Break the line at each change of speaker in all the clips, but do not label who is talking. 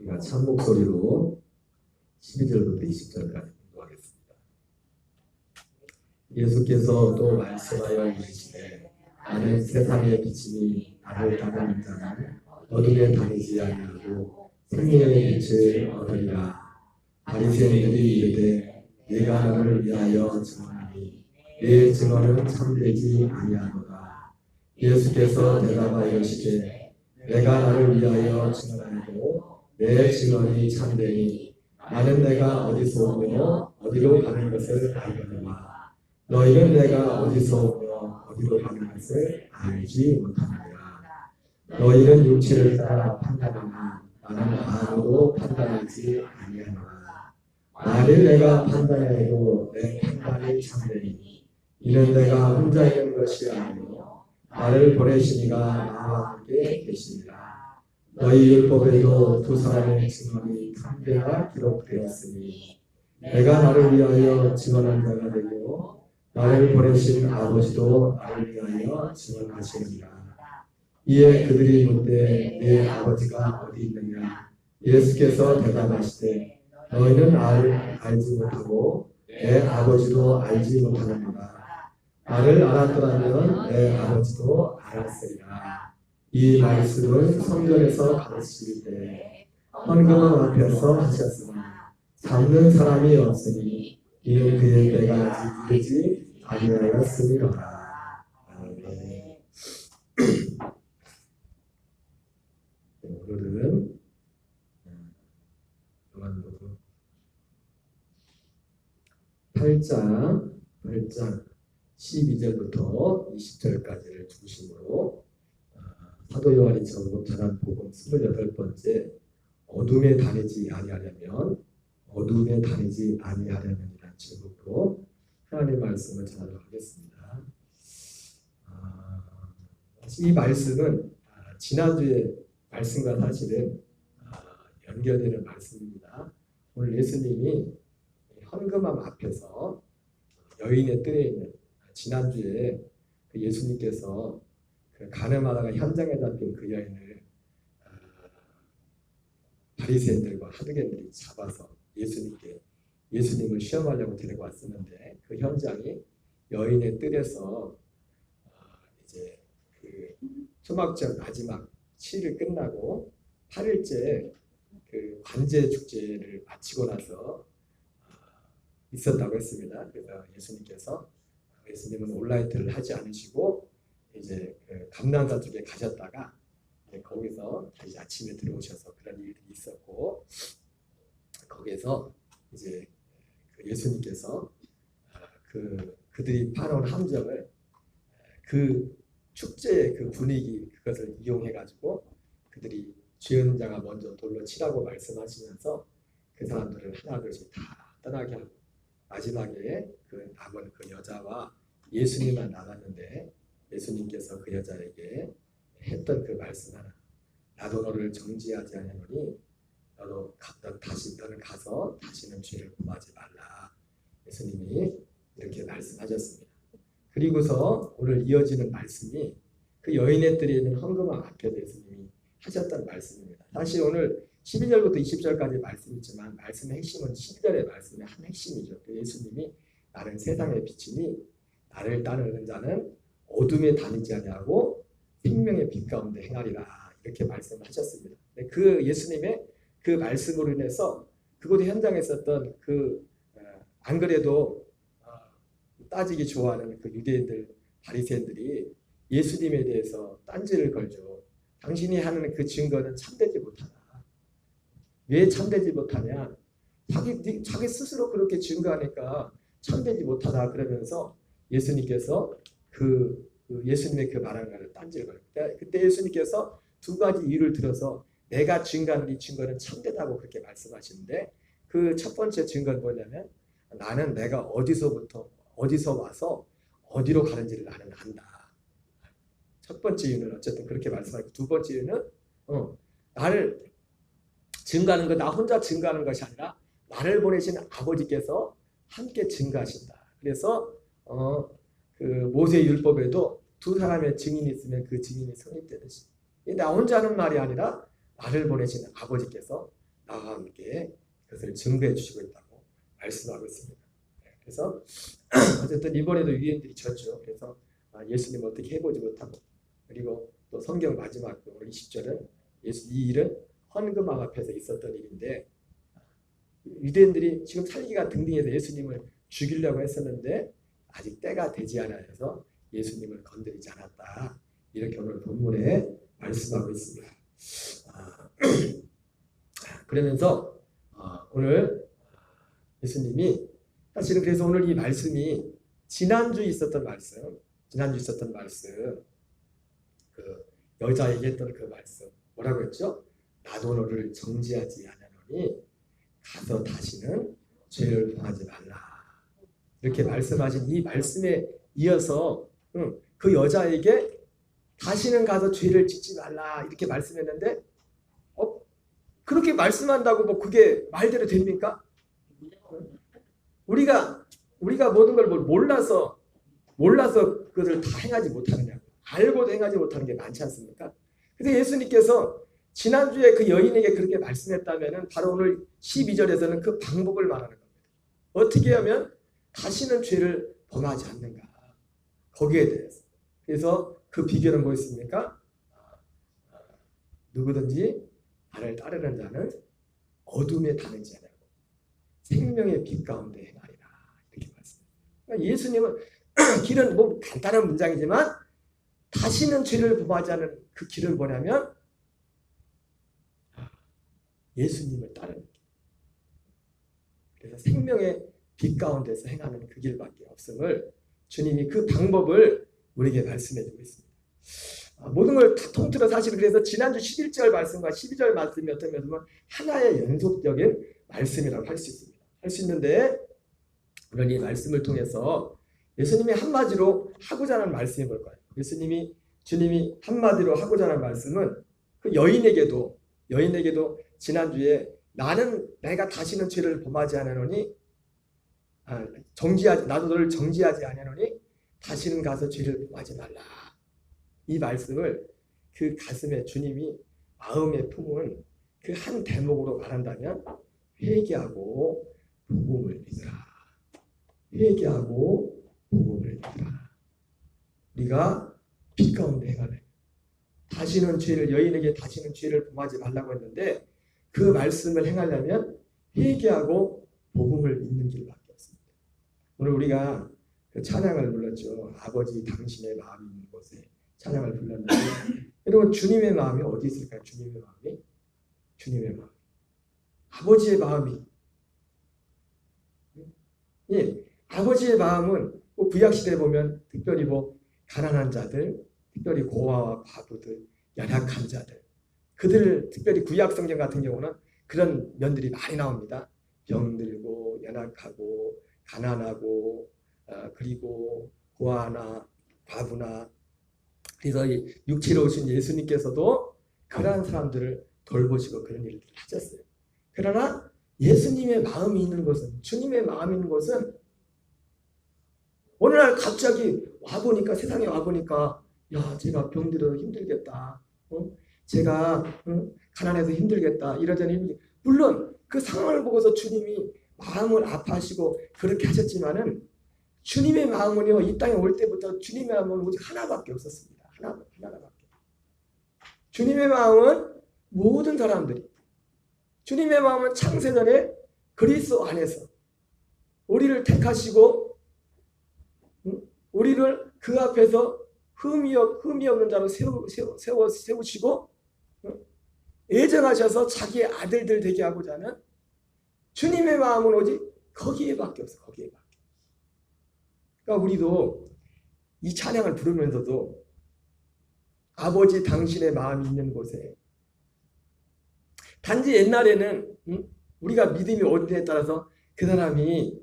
우리가 참 목소리로 12절부터 20절까지 공부하겠습니다. 예수께서 또 말씀하여 이르시되 나는 세상의 빛이니 나를 따르는 자는 어둠에 다니지 아니하고 생명의 빛을 얻으리라. 바리새인들이 이르되 네가 너를 위하여 증언하니 네 증언은 참되지 아니하노라. 예수께서 대답하여 이르시되 내가 나를 위하여 증언하고 내 증언이 참되니 나는 내가 어디서 오며 어디로 가는 것을 알거니와 너희는 내가 어디서 오며 어디로 가는 것을 알지 못하느니라. 너희는 육체를 따라 판단하나 나는 아무도 판단하지 아니하노라. 만일 내가 판단해도 내 판단이 참되니 이는 내가 혼자 있는 것이 아니요 나를 보내시니가 나와 함께 계시니라. 너희 율법에도 두 사람의 증언이 참되라 기록되었으니 내가 나를 위하여 증언한 자가 되고 나를 보내신 아버지도 나를 위하여 증언하시느니라. 이에 그들이 묻되 내 아버지가 어디 있느냐? 예수께서 대답하시되 너희는 나를 알지 못하고 내 아버지도 알지 못하느니라. 나를 알았더라면 내 아버지도 알았으리라. 이 말씀을 성전에서 가르치실 때 헌금 앞에서 하셨으나 잡는 사람이 없으니 이는 그의 때가 아직 이르지 아니하였음이로라. 아멘. 오늘은 요한복음 8장 12절부터 20절까지를 중심으로 사도 요한이 전한 복음 28번째 어둠에 다니지 아니하려면 어둠에 다니지 아니하려면이라는 제목으로 하나님의 말씀을 전하도록 하겠습니다. 이 말씀은 지난주의 말씀과 사실은 연결되는 말씀입니다. 오늘 예수님이 헌금함 앞에서 여인의 뜰에 있는 지난주에 예수님께서 가늠하다가 현장에 잡힌 그 여인을 바리새인들과 하두개들이 잡아서 예수님을 시험하려고 데리고 왔었는데 그 현장이 여인의 뜰에서 이제 그 초막절 마지막 7일 끝나고 8일째 그 관제 축제를 마치고 나서 있었다고 했습니다. 그래서 예수님은 올라이트를 하지 않으시고 이제 그 감난산 쪽에 가셨다가 거기서 다시 아침에 들어오셔서 그런 일이 있었고 거기에서 이제 그 예수님께서 그들이 파놓은 함정을 그 축제의 그 분위기 그것을 이용해 가지고 그들이 죄인 자가 먼저 돌로 치라고 말씀하시면서 그 사람들을 하나둘씩 다 떠나게 하고 마지막에 그 남은 그 여자와 예수님만 남았는데 예수님께서 그 여자에게 했던 그 말씀 하나, 나도 너를 정죄하지 않으니 너는 가서 다시는 죄를 범하지 말라. 예수님이 이렇게 말씀하셨습니다. 그리고서 오늘 이어지는 말씀이 그 여인의 뜰에 있는 헌금함 앞에서 예수님이 하셨던 말씀입니다. 사실 오늘 12절부터 20절까지 말씀이 있지만 말씀의 핵심은 12절의 말씀의 한 핵심이죠. 예수님이 나는 세상의 빛이니 나를 따르는 자는 어둠에 다니지 아니하고 생명의 빛 가운데 행하리라 이렇게 말씀하셨습니다. 그 예수님의 그 말씀으로 인해서 그곳 현장에 있었던 안 그래도 따지기 좋아하는 그 유대인들 바리새인들이 예수님에 대해서 딴지를 걸죠. 당신이 하는 그 증거는 참되지 못하다. 왜 참되지 못하냐? 자기 스스로 그렇게 증거하니까 참되지 못하다 그러면서 예수님께서 예수님의 그 말하는 것을 딴지를 걸어요. 그때 예수님께서 두 가지 이유를 들어서 내가 증거하는 이 증거는 참되다고 그렇게 말씀하시는데 그 첫 번째 증거는 뭐냐면 나는 내가 어디서 와서 어디로 가는지를 나는 안다. 첫 번째 이유는 어쨌든 그렇게 말씀하고 두 번째 이유는 나를 증거하는 거 나 혼자 증거하는 것이 아니라 나를 보내신 아버지께서 함께 증거하신다. 그래서 그 모세 율법에도 두 사람의 증인이 있으면 그 증인이 성립되듯이 나 혼자 하는 말이 아니라 나를 보내신 아버지께서 나와 함께 그것을 증거해 주시고 있다고 말씀하고 있습니다. 그래서 어쨌든 이번에도 유엔들이 졌죠. 그래서 예수님 어떻게 해보지 못하고, 그리고 또 성경 마지막 오늘 20절은 이 일은 헌금함 앞에서 있었던 일인데, 유대인들이 지금 살기가 등등해서 예수님을 죽이려고 했었는데 아직 때가 되지 않아서 예수님을 건드리지 않았다. 이렇게 오늘 본문에 말씀하고 있습니다. 그러면서 오늘 예수님이 사실은 그래서 오늘 이 말씀이 지난주에 있었던 말씀, 그 여자에게 했던 그 말씀 뭐라고 했죠? 나도 너를 정죄하지 않으노니 가서 다시는 죄를 범하지 말라. 이렇게 말씀하신 이 말씀에 이어서 그 여자에게 다시는 가서 죄를 짓지 말라 이렇게 말씀했는데 그렇게 말씀한다고 뭐 그게 말대로 됩니까? 우리가 모든 걸 몰라서 그것을 다 행하지 못하느냐고, 알고도 행하지 못하는 게 많지 않습니까? 그래서 예수님께서 지난주에 그 여인에게 그렇게 말씀했다면 바로 오늘 12절에서는 그 방법을 말하는 겁니다. 어떻게 하면 다시는 죄를 범하지 않는가, 거기에 대해서. 그래서 그 비결은 뭐였습니까? 누구든지 나를 따르는 자는 어둠에 다니지 않고 생명의 빛 가운데 행하리라, 이렇게 말씀합니다. 그러니까 예수님은 길은 뭐 간단한 문장이지만 다시는 죄를 범하지 않는 그 길은 뭐냐면 예수님을 따르는 길. 그래서 생명의 빛 가운데서 행하는 그 길밖에 없음을 주님이 그 방법을 우리에게 말씀해 주고 있습니다. 모든 걸 다 통틀어 사실 그래서 지난주 11절 말씀과 12절 말씀이 어떤 면은 하나의 연속적인 말씀이라고 할 수 있습니다. 할 수 있는데 오늘 이 말씀을 통해서 예수님이 한마디로 하고자 하는 말씀이 뭘까요? 주님이 한마디로 하고자 하는 말씀은 그 여인에게도 지난주에 내가 다시는 죄를 범하지 않으노니 나도 너를 정죄하지 않으노니 다시는 가서 죄를 범하지 말라. 이 말씀을 그 가슴에 주님이 마음에 품은 그 한 대목으로 말한다면 회개하고 복음을 믿으라. 회개하고 복음을 믿으라. 우리가 빛 가운데 행하네. 여인에게 다시는 죄를 범하지 말라고 했는데 그 말씀을 행하려면 회개하고 복음을 믿는 길밖에 없습니다. 오늘 우리가 그 찬양을 불렀죠. 아버지 당신의 마음이 있는 곳에 찬양을 불렀는데 여러분 주님의 마음이 어디 있을까요? 주님의 마음. 아버지의 마음이. 예, 아버지의 마음은 구약시대에 보면 특별히 가난한 자들, 특별히 고아와 과부들, 연약한 자들, 그들 특별히 구약 성경 같은 경우는 그런 면들이 많이 나옵니다. 병들고 연약하고 가난하고 그리고 고아나 과부나. 그래서 육체로 오신 예수님께서도 그러한 사람들을 돌보시고 그런 일을 하셨어요. 그러나 예수님의 마음이 있는 곳은, 주님의 마음이 있는 곳은 어느 날 갑자기 세상에 와보니까 제가 병들어서 힘들겠다. 제가 가난해서 힘들겠다. 이러자니 힘들겠다. 물론 그 상황을 보고서 주님이 마음을 아파하시고 그렇게 하셨지만은 주님의 마음은요, 이 땅에 올 때부터 주님의 마음은 오직 하나밖에 없었습니다. 하나밖에. 주님의 마음은 모든 사람들이, 주님의 마음은 창세전에 그리스도 안에서 우리를 택하시고 우리를 그 앞에서 흠이 없는 자로 세우시고 예정하셔서 자기의 아들들 되게 하고자 하는 주님의 마음은 오직 거기에밖에 없어. 거기에밖에. 그러니까 우리도 이 찬양을 부르면서도 아버지 당신의 마음이 있는 곳에, 단지 옛날에는 우리가 믿음이 어디에 따라서 그 사람이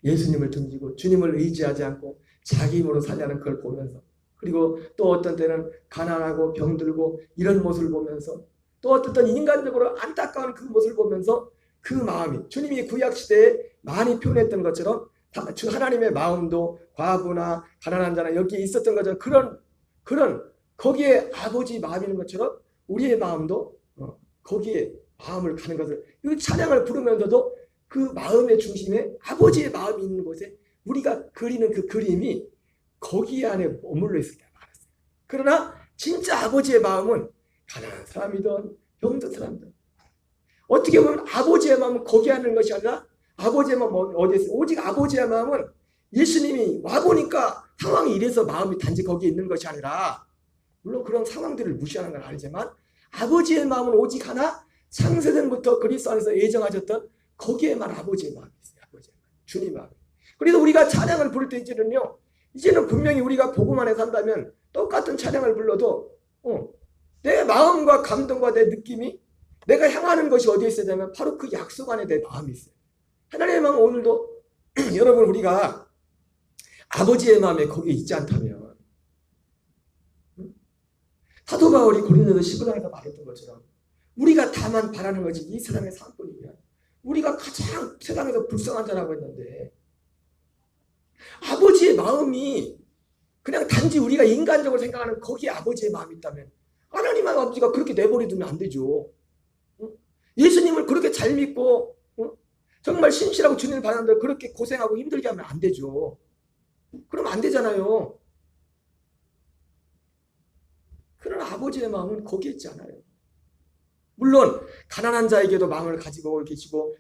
예수님을 등지고 주님을 의지하지 않고 자기 힘으로 살려는 걸 보면서, 그리고 또 어떤 때는 가난하고 병들고 이런 모습을 보면서, 또 어떤 때는 인간적으로 안타까운 그 모습을 보면서 그 마음이 주님이 구약시대에 많이 표현했던 것처럼 하나님의 마음도 과부나 가난한 자나 여기에 있었던 것처럼 그런 거기에 아버지 마음이 있는 것처럼 우리의 마음도 거기에 마음을 가는 것을, 이 찬양을 부르면서도 그 마음의 중심에 아버지의 마음이 있는 곳에 우리가 그리는 그 그림이 거기 안에 머물러 있을 때 말했어요. 그러나 진짜 아버지의 마음은 가난한 사람이든 병든 사람이든, 어떻게 보면 아버지의 마음은 거기 하는 것이 아니라 아버지의 마음은 어디에 있어요? 오직 아버지의 마음은 예수님이 와보니까 상황이 이래서 마음이 단지 거기에 있는 것이 아니라, 물론 그런 상황들을 무시하는 건 아니지만 아버지의 마음은 오직 하나, 창세전부터 그리스도 안에서 예정하셨던 거기에만 아버지의 마음이 있어요. 아버지의 마음, 주님 마음. 그래서 우리가 찬양을 부를 때 이제는 분명히 우리가 복음 안에 산다면 똑같은 찬양을 불러도 내 마음과 감동과 내 느낌이, 내가 향하는 것이 어디에 있어야 되면 바로 그 약속 안에 내 마음이 있어요. 하나님의 마음은 오늘도 여러분, 우리가 아버지의 마음에 거기에 있지 않다면, 사도 바울이 고린도서 15장에서 말했던 것처럼 우리가 다만 바라는 것이 이 세상의 삶뿐이면 우리가 가장 세상에서 불쌍한 자라고 했는데, 아버지의 마음이 그냥 단지 우리가 인간적으로 생각하는 거기에 아버지의 마음이 있다면 하나님 아버지가 그렇게 내버려두면 안 되죠. 예수님을 그렇게 잘 믿고 정말 신실하고 주님을 바라는데 그렇게 고생하고 힘들게 하면 안 되죠. 그러면 안 되잖아요. 그런 아버지의 마음은 거기에 있지 않아요. 물론 가난한 자에게도 마음을 가지고 계시고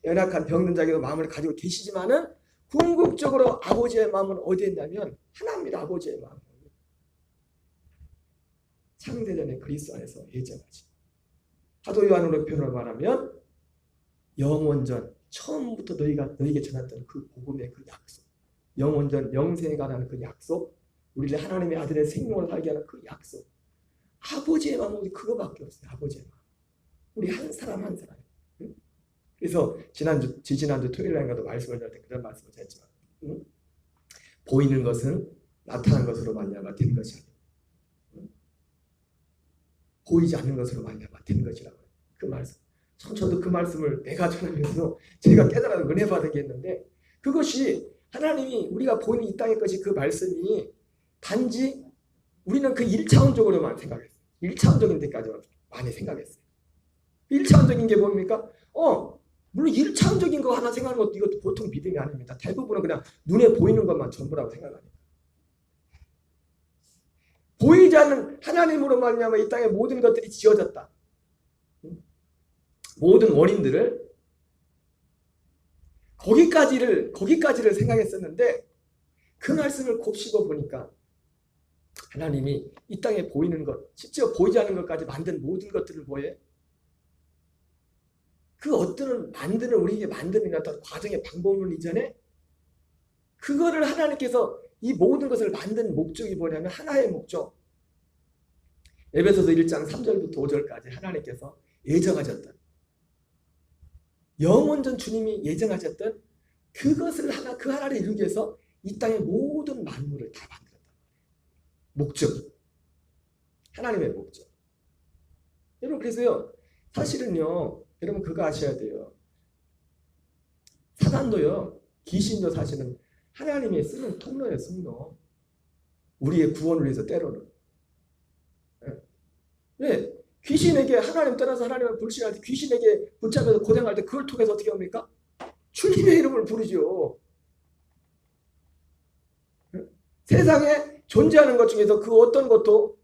연약한 병든 자에게도 마음을 가지고 계시지만은 궁극적으로 아버지의 마음은 어디에 있냐면 하나입니다. 아버지의 마음. 창세전에 그리스도 안에서 예정하지. 사도 요한으로 표현을 말하면 영원전, 처음부터 너희에게 전했던 그 복음의 그 약속, 영원전 영생에 관한 그 약속, 우리를 하나님의 아들의 생명을 살게 하는 그 약속, 아버지의 마음은 그거밖에 없어요. 아버지의 마음. 우리 한 사람 한 사람. 그래서 지난주 토요일 날인가도 말씀을 드릴 때 그런 말씀을 했지만, 보이는 것은 나타난 것으로 말미암아 된 것이 아니고 보이지 않는 것으로 말미암아 된 것이라고. 그 말씀. 저도 그 말씀을 내가 전하면서 제가 깨달아 은혜 받은 게 있는데, 그것이 하나님이 우리가 보이는 이 땅의 것이, 그 말씀이 단지 우리는 그 1차원적으로만 생각했어요. 1차원적인 데까지만 많이 생각했어요. 1차원적인 게 뭡니까? 물론 1차원적인 거 하나 생각하는 것도 이것도 보통 믿음이 아닙니다. 대부분은 그냥 눈에 보이는 것만 전부라고 생각합니다. 보이지 않는 하나님으로 말미암아 이 땅의 모든 것들이 지어졌다. 모든 원인들을 거기까지를 생각했었는데, 그 말씀을 곱씹어 보니까 하나님이 이 땅에 보이는 것, 심지어 보이지 않는 것까지 만든 모든 것들을 뭐해? 그 어떤 우리에게 만드는 어떤 과정의 방법론 이전에 그거를 하나님께서 이 모든 것을 만든 목적이 뭐냐면 하나의 목적. 에베소서 1장 3절부터 5절까지 하나님께서 예정하셨던, 영원전 주님이 예정하셨던 그것을 그 하나를 이루기 위해서 이 땅의 모든 만물을 다 만들었단 말이에요. 목적. 하나님의 목적. 여러분, 그래서요, 사실은요, 여러분 그거 아셔야 돼요. 사단도요, 귀신도 사실은 하나님이 쓰는 통로예요, 통로. 우리의 구원을 위해서 때로는. 왜? 귀신에게 하나님 떠나서 하나님을 불신할 때, 귀신에게 붙잡혀서 고생할 때 그걸 통해서 어떻게 합니까? 주님의 이름을 부르죠. 세상에 존재하는 것 중에서 그 어떤 것도,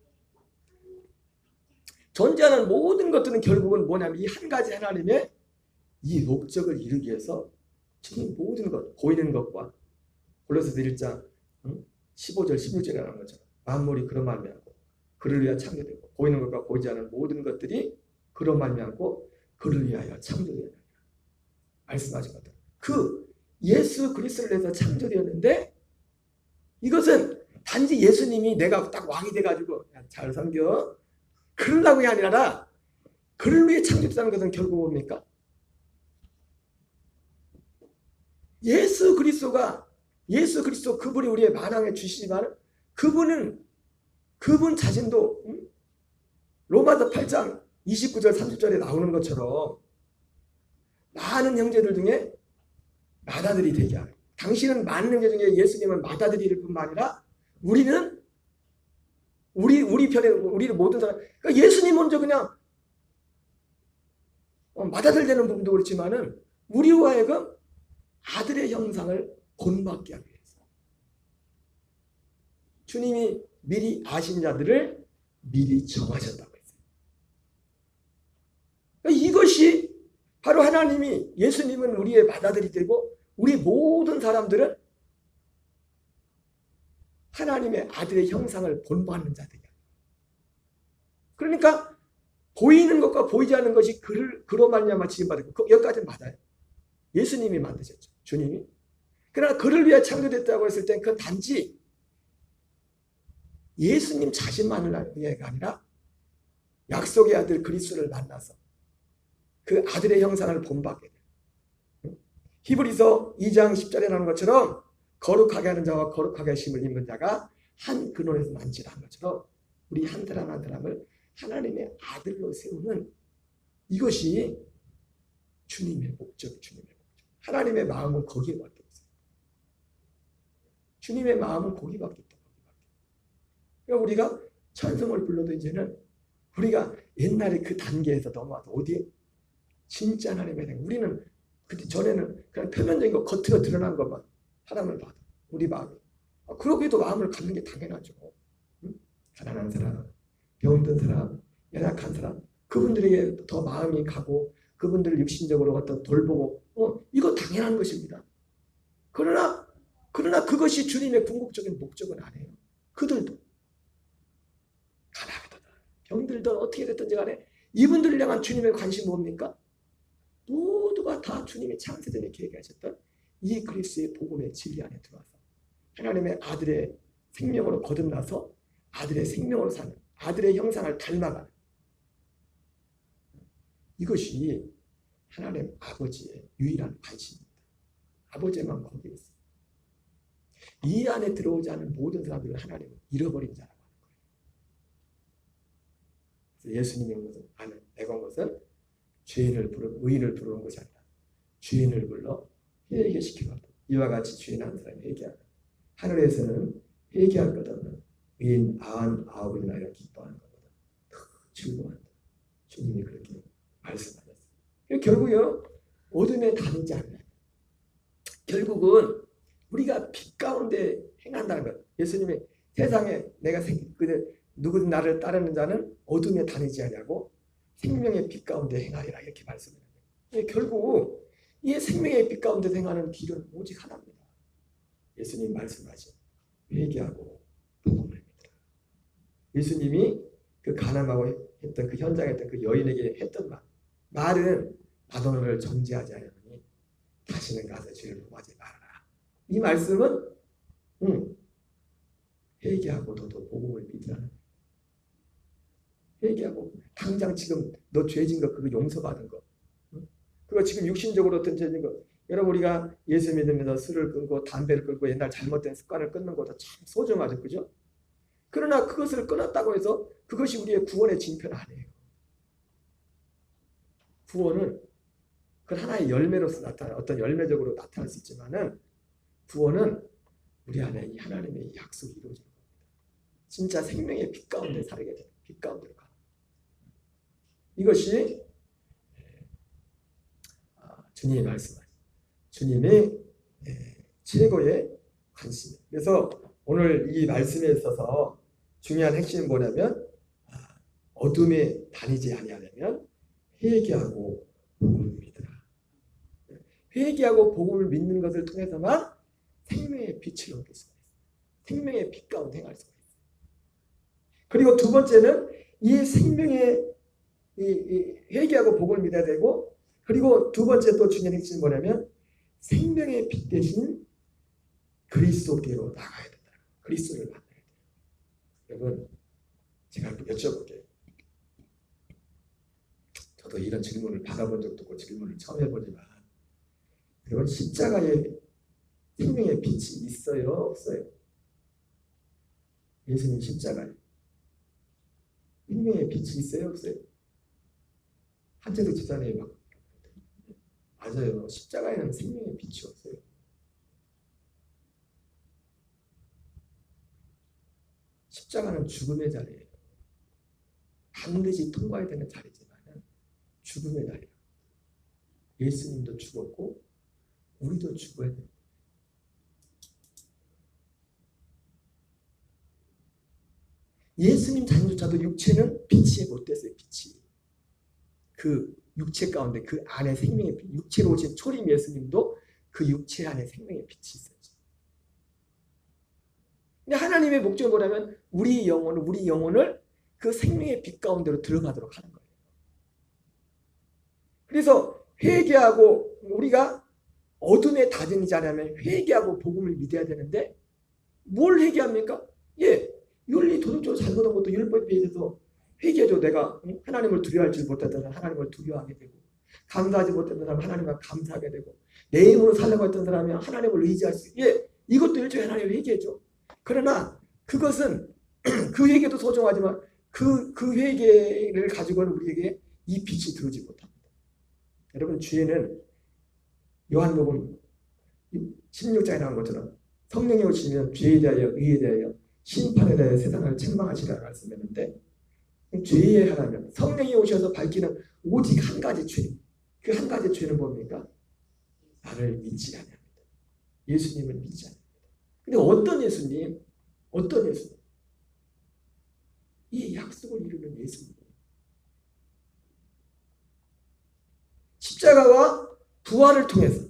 존재하는 모든 것들은 결국은 뭐냐면 이 한 가지 하나님의 이 목적을 이루기 위해서 지금 모든 것, 보이는 것과 골로새서 1장 15절 16절에 나오는 것처럼 만물이 그런 말미암고 그를 위하여 창조되고, 보이는 것과 보이지 않는 모든 것들이 그런 말미암고 그를 위하여 창조되었느니라 말씀하신 것들. 그 예수 그리스도를 위해서 창조되었는데, 이것은 단지 예수님이 내가 딱 왕이 돼가지고 잘 섬겨 그러려고가 아니라 그를 위해 창조됐다는 것은 결국 뭡니까? 예수 그리스도 그분이 우리의 만왕의 주시지만 그분 자신도 로마서 8장 29절 30절에 나오는 것처럼 많은 형제들 중에 맏아들이 되게 하는, 당신은 많은 형제 중에 예수님을 맏아들일 뿐만 아니라 우리는 우리 편에 우리를 모든 사람, 그러니까 예수님 먼저 그냥 받아들이는 부분도 그렇지만은 우리로 하여금 아들의 형상을 본받게 하기 위해서 주님이 미리 아신 자들을 미리 정하셨다고 했어요. 이것이 바로 하나님이 예수님은 우리의 받아들이 되고 우리 모든 사람들은 하나님의 아들의 형상을 본받는 자들이야. 그러니까 보이는 것과 보이지 않는 것이 그로 말미암아 지음받았고 여기까지는 맞아요. 예수님이 만드셨죠. 주님이. 그러나 그를 위해 창조됐다고 했을 땐 그건 단지 예수님 자신만을 위해가 아니라 약속의 아들 그리스도를 만나서 그 아들의 형상을 본받게 돼요. 히브리서 2장 10절에 나오는 것처럼 거룩하게 하는 자와 거룩하게 하심을 입는 자가 한 근원에서 만지라 한 것처럼 우리 한 사람 한 사람을 하나님의 아들로 세우는 이것이 주님의 목적, 주님의 목적. 하나님의 마음은 거기에밖에 없어요. 주님의 마음은 거기밖에 없다. 그러니까 우리가 찬송을 불러도 이제는 우리가 옛날에 그 단계에서 넘어와서 어디에? 진짜 하나님의 생. 우리는 그때 전에는 그냥 표면적인 거 겉으로 드러난 것만 사람을 봐도 우리 마음이. 그러기도 마음을 갖는 게 당연하죠. 가난한 사람, 병든 사람, 연약한 사람, 그분들에게 더 마음이 가고 그분들을 육신적으로 어떤 돌보고 이거 당연한 것입니다. 그러나 그것이 주님의 궁극적인 목적은 아니에요. 그들도 가난하든 병들든 어떻게 됐든지 간에 이분들을 향한 주님의 관심은 뭡니까? 모두가 다 주님이 창세전에 계획하셨던 이 그리스도의 복음의 진리 안에 들어와서 하나님의 아들의 생명으로 거듭나서 아들의 생명으로 사는 아들의 형상을 닮아가는 이것이 하나님 아버지의 유일한 관심입니다. 아버지만 거기에 있어요. 이 안에 들어오지 않은 모든 사람들을 하나님은 잃어버린 자라고 하는 거예요. 그래서 예수님이 온 것은 내가 온 것은 죄인을 부르고 의인을 부르는 것이 아니라 죄인을 불러 회개시키고 이와 같이 죄인 한 사람이 회개하라. 하늘에서는 회개할 것 없는 의인 99을 인하여 기뻐하는 것보다 더 즐거워한다. 주님이 그렇게 말씀하셨어요. 결국요 어둠에 다니지 않아요. 결국은 우리가 빛 가운데 행한다는 것. 예수님이 세상에 내가 누구든 나를 따르는 자는 어둠에 다니지 아니하고 생명의 빛 가운데 행하리라 이렇게 말씀해요. 결국 이 생명의 빛 가운데 행하는 길은 오직 하나입니다. 예수님 말씀하신 회개하고 복음을 믿으라. 예수님이 그 가늠하고 했던 그 현장에 했던 그 여인에게 했던 말은 나더너를 정죄하지 않으니 다시는 가서 죄를 범하지 말아라. 이 말씀은 회개하고 너도 복음을 믿으라는 거예요. 회개하고 당장 지금 너 죄진 거 그거 용서받은 거 그거 지금 육신적으로 어떤 죄진 거 여러분 우리가 예수 믿으면서 술을 끊고 담배를 끊고 옛날 잘못된 습관을 끊는 것도 참 소중하죠. 그죠? 그러나 그것을 끊었다고 해서 그것이 우리의 구원의 징표는 아니에요. 구원은 그 하나의 열매로서 나타나 어떤 열매적으로 나타날 수 있지만은 구원은 우리 안에 이 하나님의 약속이 이루어지는 겁니다. 진짜 생명의 빛 가운데 살게 되는 빛 가운데로 가는 이것이 주님이 말씀하신 주님의 최고의 관심이에요. 그래서 오늘 이 말씀에 있어서 중요한 핵심은 뭐냐면 어둠에 다니지 아니하려면 회개하고 복음을 믿으라. 회개하고 복음을 믿는 것을 통해서만 생명의 빛을 얻을 수가 있어요. 생명의 빛 가운데 행할 수가 있어요. 그리고 두 번째는 이 생명의 회개하고 복음을 믿어야 되고 그리고 두 번째 또 중요한 핵심은 뭐냐면 생명의 빛 대신 그리스도께로 나가야 된다. 그리스도를 만나야 돼요. 여러분 제가 여쭤볼게요. 저도 이런 질문을 받아본 적도 없고 질문을 처음 해보지만 여러분 십자가에 생명의 빛이 있어요? 없어요? 예수님 십자가에 생명의 빛이 있어요? 없어요? 한재도 집사님이 막 맞아요. 십자가에는 생명의 빛이 없어요. 십자가는 죽음의 자리예요. 반드시 통과해야 되는 자리지만 죽음의 자리예요. 예수님도 죽었고 우리도 죽어야 돼. 예수님 자녀조차도 육체는 빛이 못 됐어요. 빛이. 그 육체 가운데 그 안에 생명의 빛, 육체로 오신 초림 예수님도 그 육체 안에 생명의 빛이 있었죠. 근데 하나님의 목적이 뭐냐면 우리 영혼을 그 생명의 빛 가운데로 들어가도록 하는 거예요. 그래서 회개하고 우리가 어둠에 다니지 않으면 회개하고 복음을 믿어야 되는데 뭘 회개합니까? 윤리 도덕적으로 잘못한 것도 율법에 비해서 회개해줘. 내가 하나님을 두려워하지 못했던 사람 하나님을 두려워하게 되고 감사하지 못했던 사람 하나님을 감사하게 되고 내 힘으로 살려고 했던 사람이 하나님을 의지할 수 이것도 일종의 하나님의 회개죠. 그러나 그것은 그 회개도 소중하지만 그 회개를 가지고는 우리에게 이 빛이 들어오지 못합니다. 여러분 주에는 요한복음 16장에 나온 것처럼 성령이 오시면 죄에 대하여 의에 대하여 심판에 대하여 세상을 책망하시라고 말씀했는데 죄의 하나면 성령이 오셔서 밝히는 오직 한 가지 죄. 그 한 가지 죄는 뭡니까? 나를 믿지 않습니다. 예수님을 믿지 않습니다. 근데 어떤 예수님? 어떤 예수님? 이 약속을 이루는 예수님. 십자가와 부활을 통해서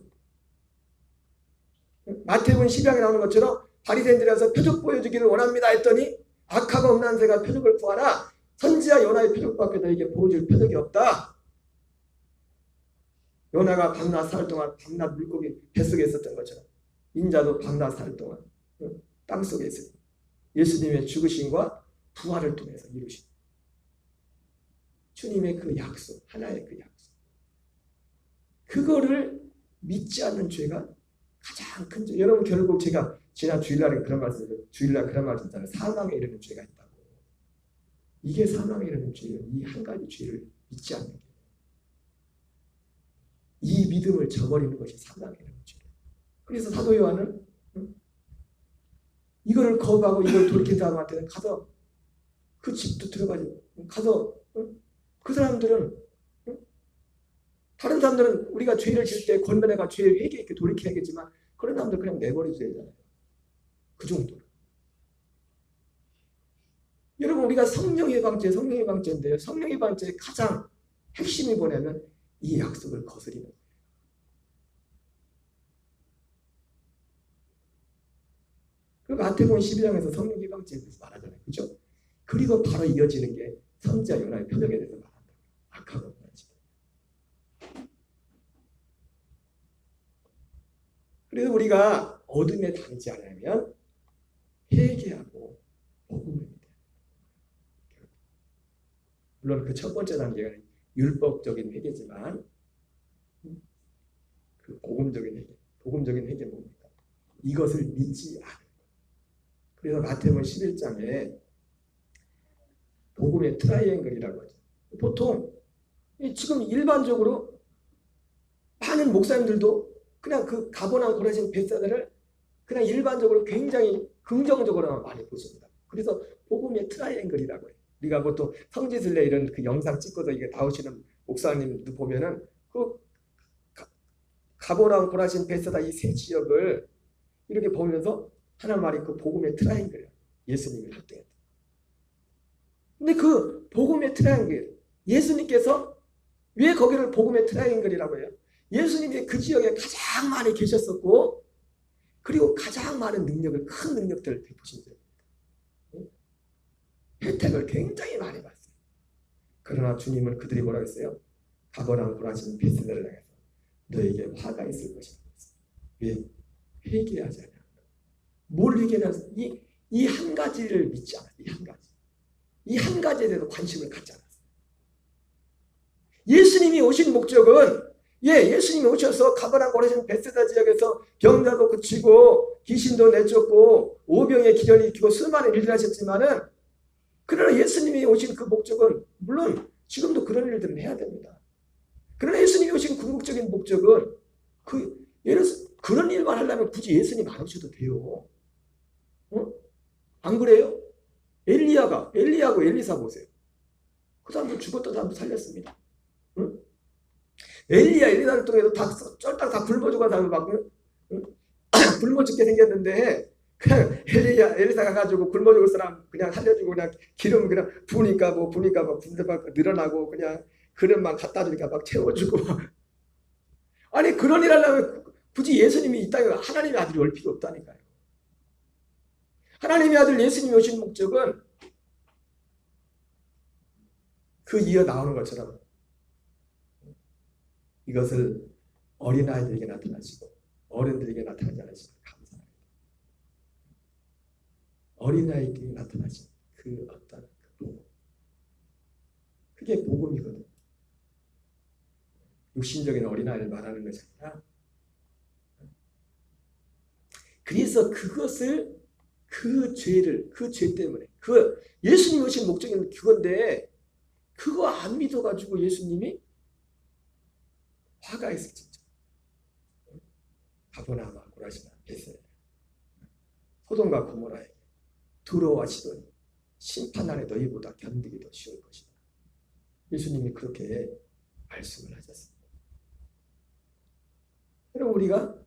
마태복음 12장에 나오는 것처럼 바리새인들이 와서 표적 보여주기를 원합니다 했더니 악하고 음란한 새가 표적을 구하라. 선지자 요나의 표적밖에 너에게 보여줄 표적이 없다. 요나가 밤낮 사흘 동안 밤낮 물고기 뱃속에 있었던 것처럼 인자도 밤낮 사흘 동안 땅속에 있어요. 예수님의 죽으심과 부활을 통해서 이루신 주님의 그 약속, 하나의 그 약속. 그거를 믿지 않는 죄가 가장 큰 죄. 여러분 결국 제가 지난 주일날에 그런 말씀을 주일날 그런 말씀잖아요. 사망에 이르는 죄가 있다고. 이게 사망에 이르는 죄예요. 이 한 가지 죄를 믿지 않는 게. 이 믿음을 저버리는 것이 사망에 이르는 죄예요. 그래서 사도 요한은 이거를 거부하고 이걸 돌이킨 사람한테는 가서 그 집도 들어가지. 가서 그 사람들은 다른 사람들은 우리가 죄를 지을 때 권면해가 죄를 회개 있게 돌이켜야겠지만 그런 사람들 그냥 내버려도 되잖아요. 그 정도로. 여러분 우리가 성령의 방죄인데요. 성령의 방죄의 가장 핵심이 뭐냐면 이 약속을 거스리는 거예요. 그 마태복음 12장에서 성령의 방죄에 대해서 말하잖아요. 그죠? 그리고 바로 이어지는 게 선지자 요나의 표적에 대해서 말한다. 악하고 음란하지. 그래서 우리가 어둠에 다니지 않으면 회개하고 복음을 믿어야 돼요. 물론 그 첫 번째 단계가 율법적인 회개지만 그 복음적인 회개 뭡니까? 이것을 믿지 않는 것. 그래서 마태복음 11장에 복음의 트라이앵글이라고 하죠. 보통 지금 일반적으로 많은 목사님들도 그냥 그 가버나움 고라신 벳사다를 그냥 일반적으로 굉장히 긍정적으로만 많이 보십니다. 그래서 복음의 트라이앵글이라고 해요. 우리가 보통 성지순례 이런 그 영상 찍고서 이게 나오시는 목사님도 보면은 그 가버나움 고라신 벳사다 이 세 지역을 이렇게 보면서 하나 말이 그 복음의 트라이앵글이에요. 예수님이 합당했다. 근데 그 복음의 트라이앵글 예수님께서 왜 거기를 복음의 트라이앵글이라고 해요? 예수님이 그 지역에 가장 많이 계셨었고 그리고 가장 많은 큰 능력들을 베푸신 분입니다. 혜택을 굉장히 많이 받았어요. 그러나 주님은 그들이 뭐라고 했어요? 가버나움 고라신 벳사다를 향해서 너에게 화가 있을 것이다. 왜? 회개하지 않냐. 뭘 회개하냐? 이 한 가지를 믿지 않아요. 이 한 가지. 이 한 가지에 대해서 관심을 갖지 않았어요. 예수님이 오신 목적은 예수님이 오셔서 가버나움 고라신 벳사다 지역에서 병자도 고치고 귀신도 내쫓고 오병의 기련을 일으키고 수많은 일들을 하셨지만은 그러나 예수님이 오신 그 목적은 물론 지금도 그런 일들은 해야 됩니다. 그러나 예수님이 오신 궁극적인 목적은 예를 들어서 그런 일만 하려면 굳이 예수님 안 오셔도 돼요. 안 그래요? 엘리야하고 엘리사 보세요. 그 사람도 죽었던 사람도 살렸습니다. 엘리사를 통해서 다 쫄딱 다 굶어 죽은 사람을 막 굶어 죽게 생겼는데 그냥 엘리사가 가지고 굶어 죽을 사람 그냥 살려주고 그냥 기름 그냥 부으니까 막 군대가 늘어나고 그냥 그릇만 갖다 주니까 막 채워주고 아니 그런 일 하려면 굳이 예수님이 이 땅에 하나님의 아들이 올 필요 없다니까요. 하나님의 아들 예수님이 오신 목적은 그 이어 나오는 것처럼 이것을 어린아이들에게 나타나시고 어른들에게 나타나지 않으시고 감사합니다. 어린아이들에게 나타나신 그 어떤 그 복음, 그게 복음이거든요. 육신적인 어린아이를 말하는 것이 아니라 그래서 그것을 그 죄 때문에 그 예수님이 오신 목적은 그건데 그거 안 믿어가지고 예수님이 화가 있을 진짜 가버나움과 고라시나 베세다 소돔과 고모라에게 두로와 시돈이 심판날에 너희보다 견디기 더 쉬울 것이다. 예수님이 그렇게 말씀을 하셨습니다. 그럼 우리가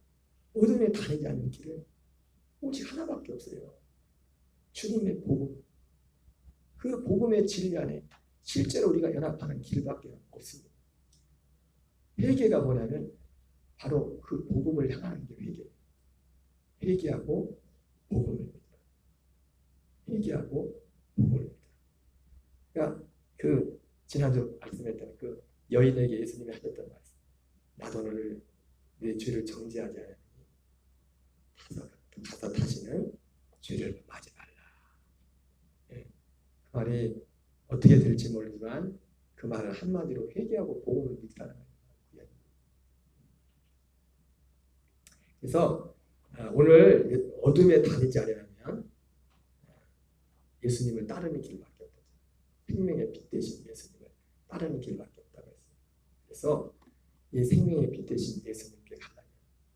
어둠에 다니지 않는 길은 오직 하나밖에 없어요. 주님의 복음. 그 복음의 진리 안에 실제로 우리가 연합하는 길밖에 없습니다. 회개가 뭐냐면 바로 그 복음을 향하는 게 회개예요. 회개하고 복음을 믿다. 회개하고 복음을 믿다. 그러니까 그 지난주 말씀했던 그 여인에게 예수님이 하셨던 말씀. 나도 너를 내 죄를 정죄하지 않으니 가서 다시는 죄를 범하지 말라. 예. 그 말이 어떻게 될지 모르지만 그 말을 한마디로 회개하고 복음을 믿으라는 거예요. 그래서 오늘 어둠에 다니지 않으려면 예수님을 따르는 길밖에 없다. 생명의 빛 대신 예수님을 따르는 길밖에 없다고 했어요. 그래서 이 생명의 빛 대신 예수님께 가려면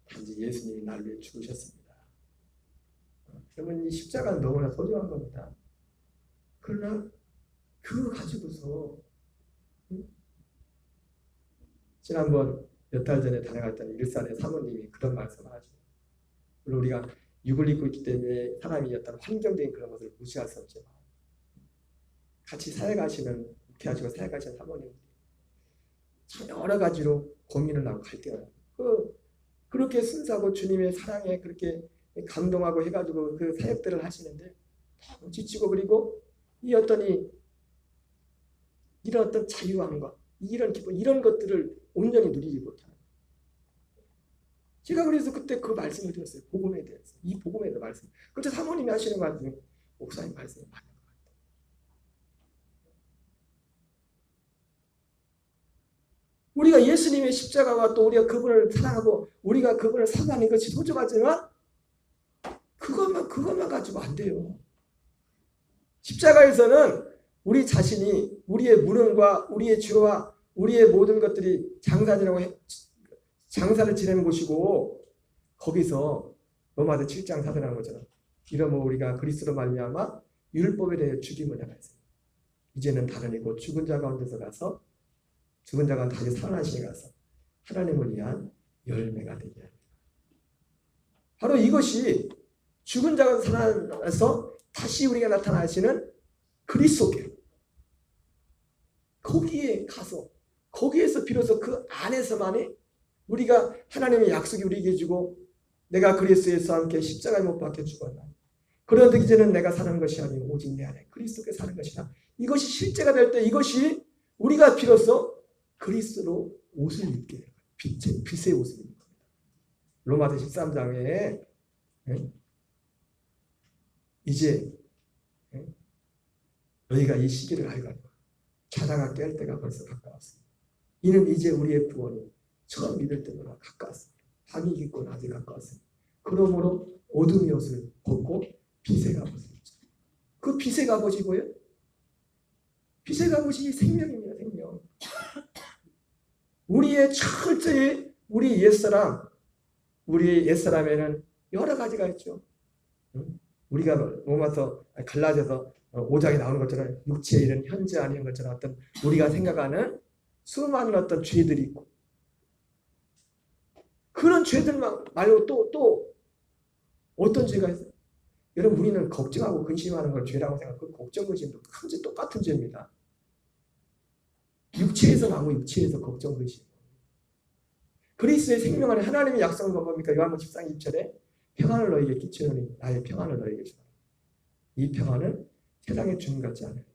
단지 예수님이 나를 위해 죽으셨습니다. 그러면 이 십자가는 너무나 소중한 겁니다. 그러나 그거 가지고서 지난번 몇 달 전에 다녀갔던 일산의 사모님이 그런 말씀을 하죠. 물론 우리가 육을 입고 있기 때문에 사람이 어떤 환경적인 그런 것을 무시할 수 없지만 같이 살아가시는 육회하시고 살아가시는 사모님 여러 가지로 고민을 하고 갈등을 하고 그렇게 순수하고 주님의 사랑에 그렇게 감동하고 해가지고 그 사역들을 하시는데 너무 지치고 그리고 이 이런 어떤 자유함과 이런 기쁨 이런 것들을 온전히 누리지 못하는 제가 그래서 그때 그 말씀을 드렸어요. 복음에 대해서 이 복음에 대해서 말씀 그때 사모님이 하시는 말씀이 목사님 말씀이 맞는 것 같아요. 우리가 예수님의 십자가와 또 우리가 그분을 사랑하고 우리가 그분을 사랑하는 것이 소중하지만 그것만 가지고 안 돼요. 십자가에서는 우리 자신이 우리의 무능과 우리의 죄와 우리의 모든 것들이 장사를 지내는 곳이고 거기서 로마서 7장 사도라는 것처럼 이러면 우리가 그리스도로 말미암아 율법에 대해 죽임을 당했어요. 이제는 다른 이고 죽은 자 가운데서 가서 죽은 자가 다시 살아나시게 가서 하나님을 위한 열매가 되게 합니다. 바로 이것이 죽은 자가 살아나서 다시 우리가 나타나시는 그리스도께 거기에 가서 거기에서 비로소 그 안에서만이 우리가 하나님의 약속이 우리에게 주고 내가 그리스도에서 함께 십자가에 못 박혀 죽었나 그런데 이제는 내가 사는 것이 아니고 오직 내 안에 그리스도께 사는 것이다. 이것이 실제가 될 때 이것이 우리가 비로소 그리스도로 옷을 입게 돼요. 빛의 옷을 입는 겁니다. 로마서 13장에 이제 너희가 이 시기를 알거니와 자다가 깰 때가 벌써 가까웠습니다. 이는 이제 우리의 구원이 처음 믿을 때보다 가까웠습니다. 밤이 깊고 낮이 가까웠습니다. 그러므로 어둠의 옷을 벗고 빛의 갑옷을 입자. 그 빛의 갑옷이 뭐예요? 빛의 갑옷이 생명입니다. 생명. 우리의 철저히 우리 옛사람에는 여러 가지가 있죠. 우리가 로마서 갈라디아서 5장에 나오는 것처럼 육체의 일은 현재 아닌 것처럼 어떤 우리가 생각하는 수많은 어떤 죄들이 있고 그런 죄들만 말고 또 어떤 죄가 있어요? 여러분, 우리는 걱정하고 근심하는 걸 죄라고 생각하고 걱정 근심도 큰지 똑같은 죄입니다. 육체에서 나고 육체에서 걱정 근심. 그리스도의 생명 안에 하나님의 약속은 뭡니까? 요한복음 14장 2절에 평안을 너에게 끼치노니 나의 평안을 너에게 주노라. 이 평안은 세상에 주는 것 같지 않아요.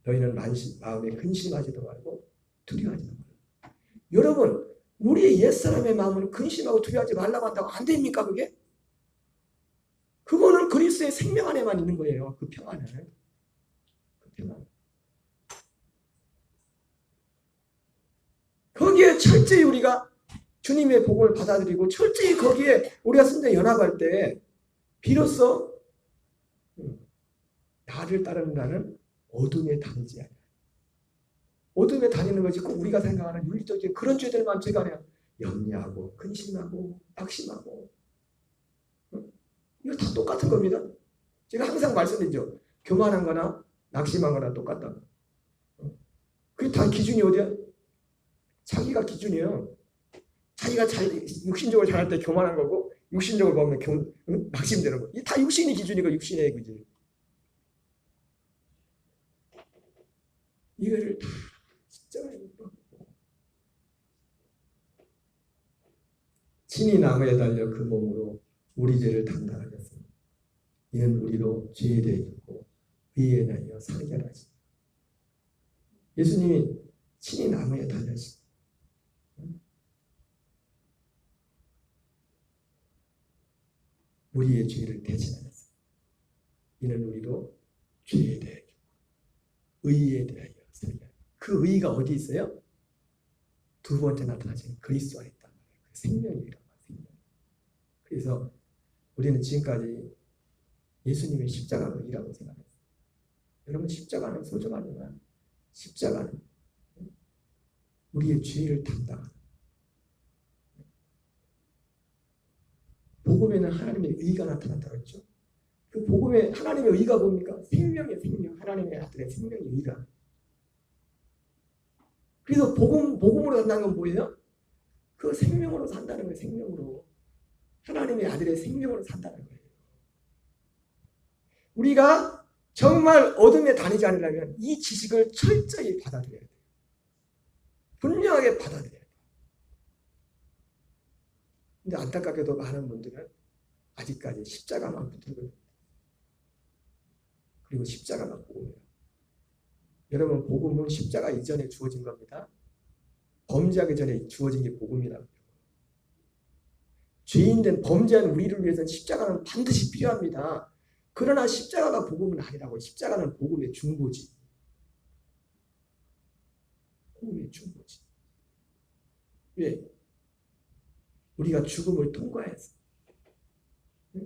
너희는 마음에 근심하지도 말고 두려워하지도 말라. 여러분, 우리의 옛사람의 마음은 근심하고 두려워하지 말라고 한다고 안 됩니까? 그게? 그거는 그리스도의 생명 안에만 있는 거예요. 그 평안은. 그 평안. 거기에 철저히 우리가 주님의 복음을 받아들이고 철저히 거기에 우리가 선자 연합할 때 비로소 나를 따른다는 어둠에 다니지 않아요. 어둠에 다니는 것이 꼭 우리가 생각하는 윤리적인 그런 죄들만 죄가 아니라 염려하고 근심하고 낙심하고 이거 다 똑같은 겁니다. 제가 항상 말씀드리죠. 교만한 거나 낙심한 거나 똑같다. 그게 다 기준이 어디야? 자기가 기준이에요. 자기가 육신적으로 잘할 때 교만한 거고 육신적으로 보면 낙심되는 거. 이 다 육신이 기준이고 육신의 기준. 이거를 다 진짜 친히 나무에 달려 그 몸으로 우리 죄를 담당하셨으니 이는 우리로 죄에 대해 죽고 의에 대하여 살게 하시니. 예수님이 친히 나무에 달려서 우리의 죄를 대신하셨습니다. 이는 우리로 죄에 대해 죽고 의에 대하여 살게 하시니. 그 의가 어디 있어요? 두 번째 나타나신 그리스도 안에 있단 말이에요. 그 생명이란 말이에요. 그래서 우리는 지금까지 예수님의 십자가가 의라고 생각했어요. 여러분, 십자가는 소중하지만 십자가는 우리의 죄를 담당하는, 복음에는 하나님의 의가 나타났다고 했죠. 그 복음에 하나님의 의가 뭡니까? 생명의 생명, 하나님의 아들의 생명의 의라. 그래서 복음으로 산다는 건 뭐예요? 그 생명으로 산다는 거예요. 생명으로. 하나님의 아들의 생명으로 산다는 거예요. 우리가 정말 어둠에 다니지 않으려면 이 지식을 철저히 받아들여야 돼요. 분명하게 받아들여야 돼요. 근데 안타깝게도 많은 분들은 아직까지 십자가만 붙들고 있습니다. 그리고 십자가만 복음이에요. 여러분, 복음은 십자가 이전에 주어진 겁니다. 범죄하기 전에 주어진 게 복음이라고요. 죄인된 범죄한 우리를 위해서는 십자가는 반드시 필요합니다. 그러나 십자가가 복음은 아니라고. 십자가는 복음의 중보지. 복음의 중보지. 왜? 우리가 죽음을 통과해서.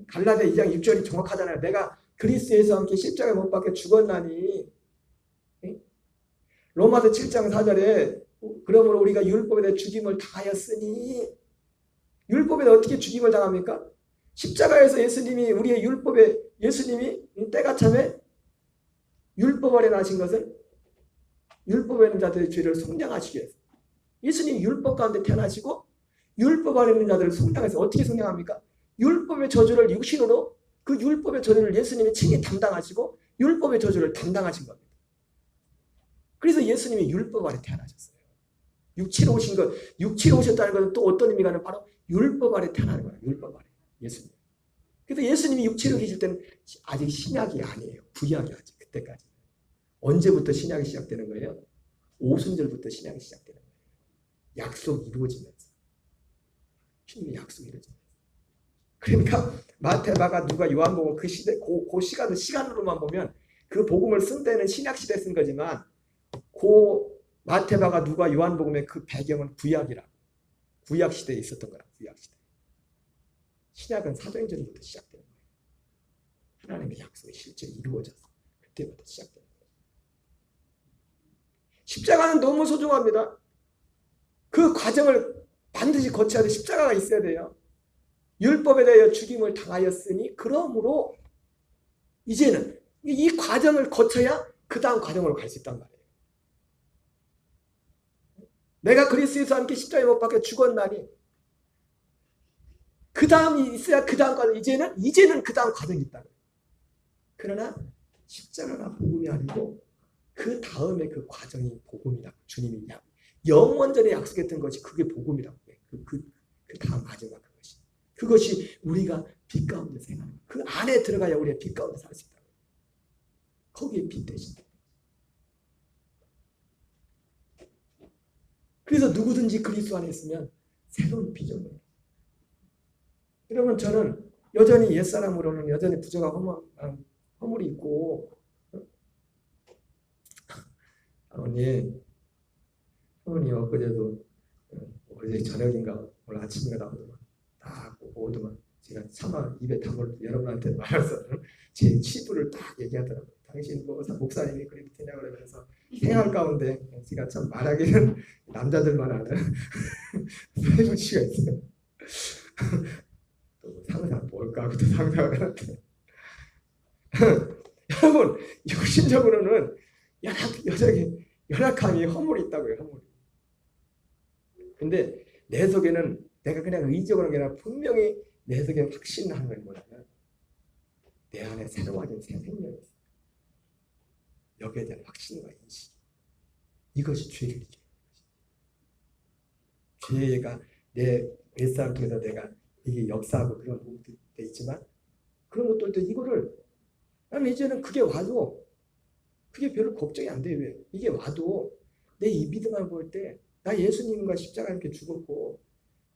갈라디아 2장 6절이 정확하잖아요. 내가 그리스도에서 함께 십자가에 못 박혀 죽었나니. 로마서 7장 4절에 그러므로 우리가 율법에 대해 죽임을 당하였으니. 율법에 어떻게 죽임을 당합니까? 십자가에서 예수님이 우리의 율법에 예수님이 때가 참에 율법 아래 나신 것은 율법에 있는 자들의 죄를 속량하시기 위해서. 예수님이 율법 가운데 태어나시고 율법 아래 있는 자들을 속량해서 어떻게 속량합니까? 율법의 저주를 육신으로, 그 율법의 저주를 예수님이 친히 담당하시고 율법의 저주를 담당하신 겁니다. 그래서 예수님이 율법 아래 태어나셨어요. 육체로 오신 것, 육체로 오셨다는 것은 또 어떤 의미가 있는, 바로 율법 아래 태어나는 거예요. 율법 아래. 예수님. 그래서 예수님이 육체로 계실 때는 아직 신약이 아니에요. 구약이 아직 그때까지. 언제부터 신약이 시작되는 거예요? 오순절부터 신약이 시작되는 거예요. 약속이 이루어지면서. 주님의 약속이 이루어지면서. 그러니까 마태, 마가, 누가, 요한복음 그 시대, 그 시간으로만 보면 그 복음을 쓴 때는 신약 시대에 쓴 거지만 그 마태, 마가, 누가, 요한복음의 그 배경은 구약이라. 구약 시대에 있었던 거라. 구약 시대. 신약은 사도행전부터 시작되는 거예요. 하나님의 약속이 실제 이루어져서 그때부터 시작되는 거예요. 십자가는 너무 소중합니다. 그 과정을 반드시 거쳐야 돼. 십자가가 있어야 돼요. 율법에 대하여 죽임을 당하였으니 그러므로 이제는 이 과정을 거쳐야 그 다음 과정으로 갈 수 있단 말이에요. 내가 그리스도에서 함께 십자가에 못 박혀 죽었나니 그 다음이 있어야 그 다음 과정, 이제는 그 다음 과정이 있다. 그러나 십자가가 복음이 아니고 그 다음에 그 과정이 복음이라고 주님이 영원전에 약속했던 것이 그게 복음이라고 해. 그 다음 마지막 그것이. 그것이 우리가 빛 가운데 생활하는 그 안에 들어가야 우리가 빛 가운데 살 수 있다. 거기에 빛 대신. 그래서 누구든지 그리스도 안에 있으면 새로운 피조물이에요. 여러분 저는 여전히 옛사람으로는 여전히 부족한 허물이 있고 어머니 엊그제도 어제 저녁인가 오늘 아침인가 나오더만 딱 오더만 제가 차마 입에 담을 여러분한테 말해서 제 치부를 딱 얘기하더라고요. 당신 목사님이 그렇게 되냐 그러면서 생활 가운데 제가 참 말하기는 남자들만 아는 페이브치가 있어요. 또 상상 뭘까 하고 또 상상을 하는데 여러분 육신적으로는 연약함이 허물이 있다고요. 허물이. 근데 내 속에는 내가 그냥 의지적으로 아니라 분명히 내 속에 확신하는 건 뭐냐면 내 안에 새로워진 새 생명이 있어요. 여기에 대한 확신과 인식. 이것이 죄를 이기는 것이죠. 죄가 내 뱃살 통해서 내가 이게 역사하고 그런 부분도 있지만 그런 것들도 이거를 나는 이제는 그게 와도 그게 별로 걱정이 안 돼요. 왜? 이게 와도 내 이 믿음을 볼 때 나 예수님과 십자가 이렇게 죽었고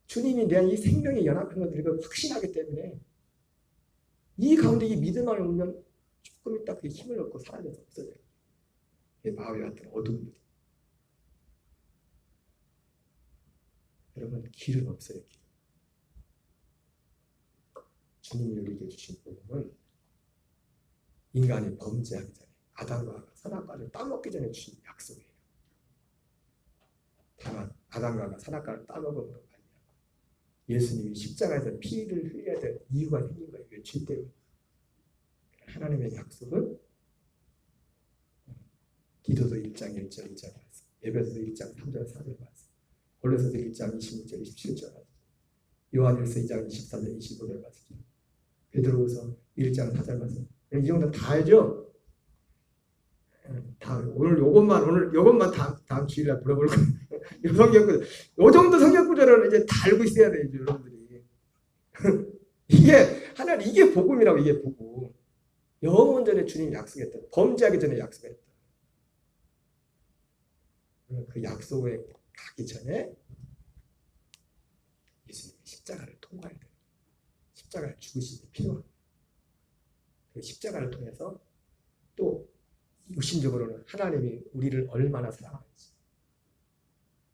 주님이 내 이 생명에 연합한 것을 이걸 확신하기 때문에 이 가운데 이 믿음을 오면 조금 있다 그 힘을 얻고 사라져서 없어져요. 마음에 왔던 어둠들이. 여러분 길은 없어요. 길. 주님이 우리에게 주신 복음은 인간이 범죄하기 전에 아담과 선악과를 따먹기 전에 주신 약속이에요. 다만 아담과 선악과를 따먹은 것 아니야. 예수님이 십자가에서 피를 흘려야 될 이유가 생긴 거예요. 왜? 죄 때문에. 하나님의 약속은 디도서 1장 1절 2절 말씀, 에베소서 1장 3절 4절 말씀, 골로새서 1장 26절 27절 말씀, 요한일서 2장 24절 25절 말씀, 베드로후서 1장 4절 말씀. 이 정도 다 알죠? 오늘 요것만 다음 주일날 물어볼 거예요. 요 성경구절, 요 정도 성경구절은 이제 다 알고 있어야 돼요, 여러분들이. 이게 복음이라고, 이게 복음. 영원 전에 주님이 약속했던, 범죄하기 전에 약속했던 그 약속에 가기 전에 예수님이 십자가를 통과해야 돼요. 십자가를 죽으시기 필요합니다. 그 십자가를 통해서 또 육신적으로는 하나님이 우리를 얼마나 사랑하는지.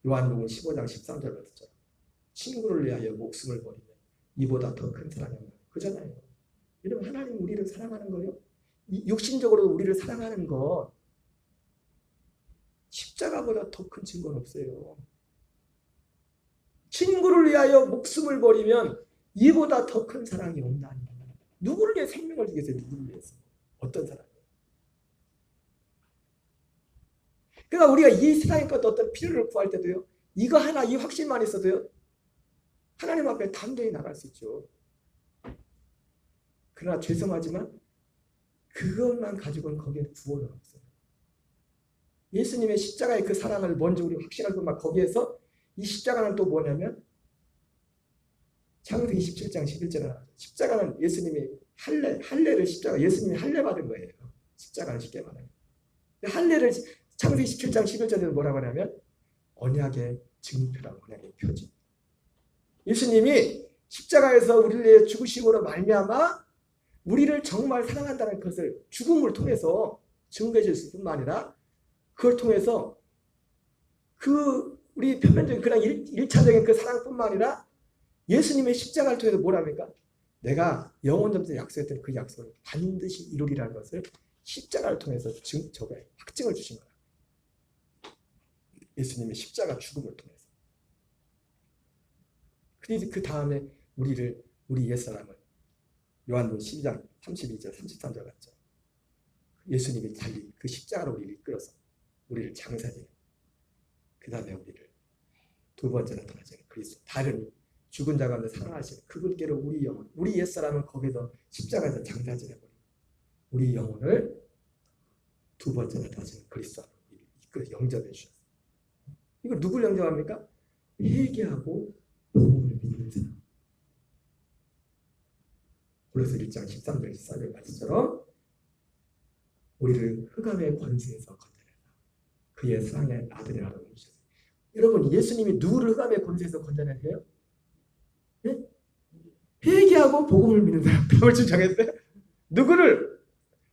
요한복음 15장 13절 말씀처럼 친구를 위하여 목숨을 버리면 이보다 더 큰 사랑이 없는 그잖아요. 여러분 하나님 우리를 사랑하는 거요. 육신적으로 우리를 사랑하는 거 십자가보다 더 큰 증거는 없어요. 친구를 위하여 목숨을 버리면 이보다 더 큰 사랑이 없나니. 누구를 위해 생명을 주겠어요? 누구를 위해서? 어떤 사람? 그러니까 우리가 이 세상의 것 어떤 필요를 구할 때도요. 이거 하나 이 확신만 있어도요. 하나님 앞에 담대히 나갈 수 있죠. 그러나 죄송하지만 그것만 가지고는 거기에 구원은 없어요. 예수님의 십자가의 그 사랑을 먼저 우리 확신하고 막 거기에서 이 십자가는 또 뭐냐면 창세기 27장 11절에 나와요. 십자가는 예수님이 할례를 십자가 예수님이 할례 받은 거예요. 십자가는 쉽게 말하면. 할례를 창세기 17장 11절에는 뭐라고 하냐면 언약의 증표라고 언약의 표지. 예수님이 십자가에서 우리를 위해 죽으심으로 말미암아 우리를 정말 사랑한다는 것을 죽음을 통해서 증거해 줄 뿐만 아니라 그걸 통해서 그 우리 표면적인 그냥 1차적인 그 사랑뿐만 아니라 예수님의 십자가를 통해서 뭐랍니까? 내가 영원전부터 약속했던 그 약속을 반드시 이루리라는 것을 십자가를 통해서 확증을 주신 거야. 예수님의 십자가 죽음을 통해서. 그 다음에 우리 옛사람을 요한복음 12장 32절 33절 같죠. 예수님이 달리 그 십자가로 우리를 이끌어서 우리를 장사해요. 그 다음에 우리를 두 번째 나타나잖아요. 그리스도 다른 죽은 자 가운데 살아나신 그분께로 우리 영혼, 우리 옛사람은 거기서 십자가에서 장사지내버리고 우리 영혼을 두 번째로 다시는 그리스도로 영접해 주셨어요. 이걸 누굴 영접합니까? 회개하고 복음을 믿는 사람. 골로새 1장 13절 14절 말씀처럼 우리를 흑암의 권세에서 건져내사 그의 사랑의 아들이라고 부르셨어요. 여러분, 예수님이 누구를 흑암의 권세에서 건져내세요? 네? 회개하고 복음을 믿는 사람. 답을 좀 정했어요? 누구를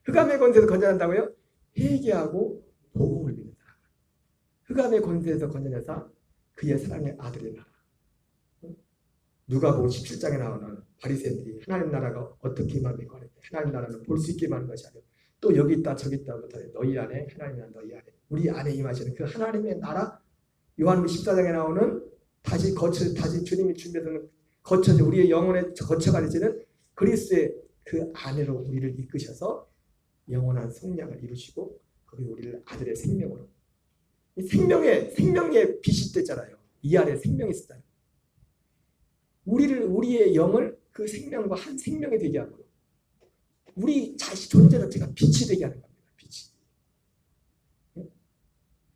흑암의 권세에서 건져낸다고요? 회개하고 복음을 믿는 사람. 흑암의 권세에서 건져내사 그의 사랑의 아들이라. 누가복음 17장에 나오는 바리새인들이 하나님 나라가 어떻게 임합니까? 하나님 나라는 볼 수 있게 임하는 것이 아니고 또 여기 있다 저기 있다부터 너희 안에 하나님은 너희 안에 우리 안에 임하시는 그 하나님의 나라. 요한복음 14장에 나오는 다시 주님이 준비해서 거쳐서 우리의 영혼에 거쳐가 되지는 그리스도의 그 안으로 우리를 이끄셔서 영원한 성량을 이루시고 거기 우리를 아들의 생명으로 이 생명의 빛이 됐잖아요. 이 안에 생명이 있었잖아요. 우리의 영을 그 생명과 한 생명이 되게 하고 우리 자신 존재 자체가 빛이 되게 하는 겁니다. 빛이.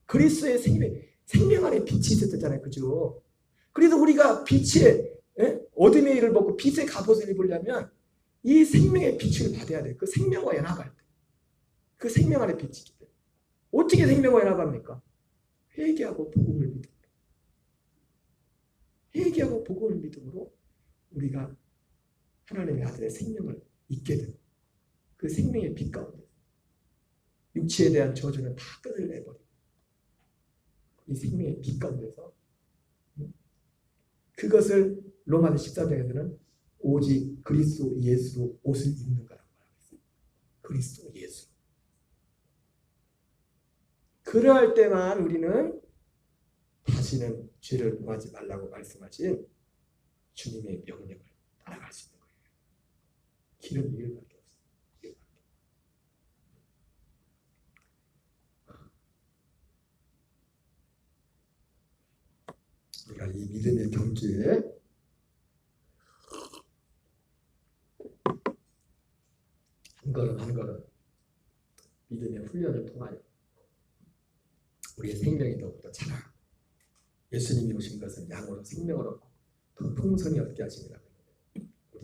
그리스도의 생명 안에 빛이 있었잖아요. 그죠? 그래서 우리가 빛의 어둠의 일을 먹고 빛의 갑옷을 입으려면 이 생명의 빛을 받아야 돼요. 그 생명과 연합할 때. 그 생명 안에 빛이 있기 때문에. 어떻게 생명과 연합합니까? 회개하고 복음을 믿음으로. 회개하고 복음을 믿음으로 우리가 하나님의 아들의 생명을 잊게 되고 그 생명의 빛 가운데 육체에 대한 저주는 다 끈을 내버리고 이 생명의 빛 가운데서 그것을 로마서 14장에서는 오직 그리스도 예수로 옷을 입는 거라고 말합니다. 그리스도 예수. 그러할 때만 우리는 다시는 죄를 범하지 말라고 말씀하신 주님의 명령을 따라갈 수 있는 거예요. 길은 이 길밖에 없어요. 우리가 이 믿음의 경주에 한 걸음 한 걸음 믿음의 훈련을 통하여 우리의 생명이 더욱더 자라 예수님이 오신 것은 양으로 생명을 얻고 더 풍성히 얻게 하십니다.